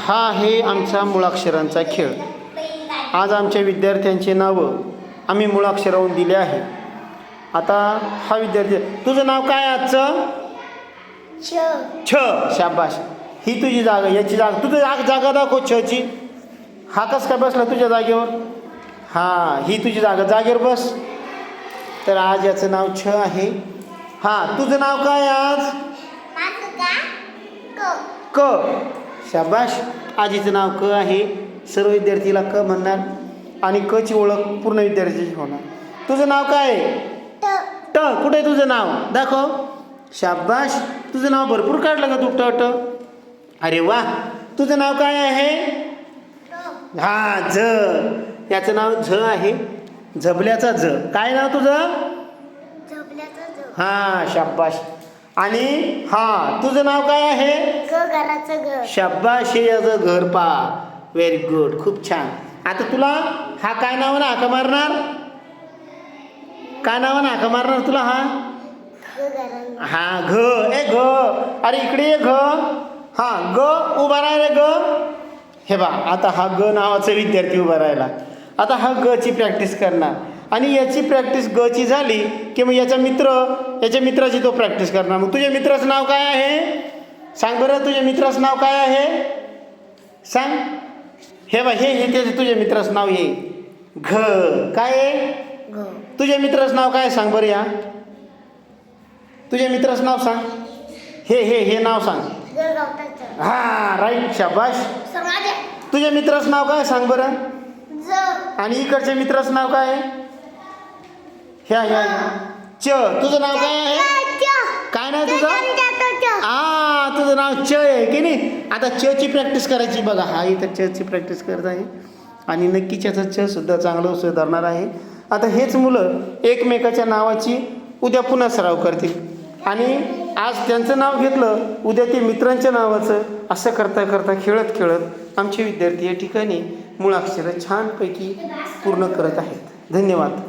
हा आहे आमचा मुळाक्षरांचा खेळ. आज आमच्या विद्यार्थ्यांची नावं आम्ही मुळाक्षरावरून दिले आहे. आता हा विद्यार्थी, तुझं नाव काय आजचं? छ. शाबाश. ही तुझी जागा, याची जागा, तुझं जागा दाखव छची. हा कस काय बसला तुझ्या जागेवर? हां, ही तुझी जागा, जागेवर बस. तर आज याचं नाव छ आहे. हां, तुझं नाव काय आज? क. शाबाश. आजीचं नाव क आहे. सर्व विद्यार्थीला क म्हणणार आणि क ची ओळख पूर्ण विद्यार्थ्याची होणार. तुझं नाव काय आहे? ट. कुठे आहे तुझं नाव? दाखव. शाबाश. तुझं नाव भरपूर काढलं का तू? ट ट. अरे वा. तुझं नाव काय आहे? हा, झ. याचं नाव झ आहे. झबल्याचा झ. काय नाव तुझं? हा, शाबाश. आणि हा, तुझं नाव काय आहे? घराचं घर. शाबाश. हे याचं घर पा. Very good. खूप छान. आता तुला हा काय नावानं हाका मारणार? काय नावानं हाका मारणार तुला हा? हा, घ. ए घ. अरे इकडे ये घ. हा, ग उभा राहा रे ग. हे बा, आता हा ग नावाचा विद्यार्थी उभा राहिला. आता हा ग ची प्रॅक्टिस करणार आणि याची प्रॅक्टिस ग ची झाली की मग याच्या मित्राची तो प्रॅक्टिस करणार. मग तुझ्या मित्राचं नाव काय आहे? सांग बरं, तुझ्या मित्राचं नाव काय आहे? सांग. हे बा, हे त्याचं तुझ्या मित्राचं नाव हे घ. काय आहे? तुझ्या मित्राचं नाव काय सांग बरं? या तुझ्या मित्राचं नाव सांग. हे नाव सांग. हा, राईट. शाबाश. तुझ्या मित्राचं नाव काय सांग बरं? आणि इकडच्या मित्राचं नाव काय आहे? ह्या च. तुझं नाव काय आहे? काय नाव तुझं? तुझं नाव च आहे की नाही? आता च ची प्रॅक्टिस करायची बघा. हा इथं च ची प्रॅक्टिस करत आहे आणि नक्कीच याचा च सुद्धा चांगलं सुधारणार आहे. आता हेच मुलं एकमेकाच्या नावाची उद्या पुन्हा सराव करतील आणि आज त्यांचं नाव घेतलं, उद्या ते मित्रांच्या नावाचं, असं करता करता खेळत खेळत आमचे विद्यार्थी या ठिकाणी मुळाक्षरं छानपैकी पूर्ण करत आहेत. धन्यवाद.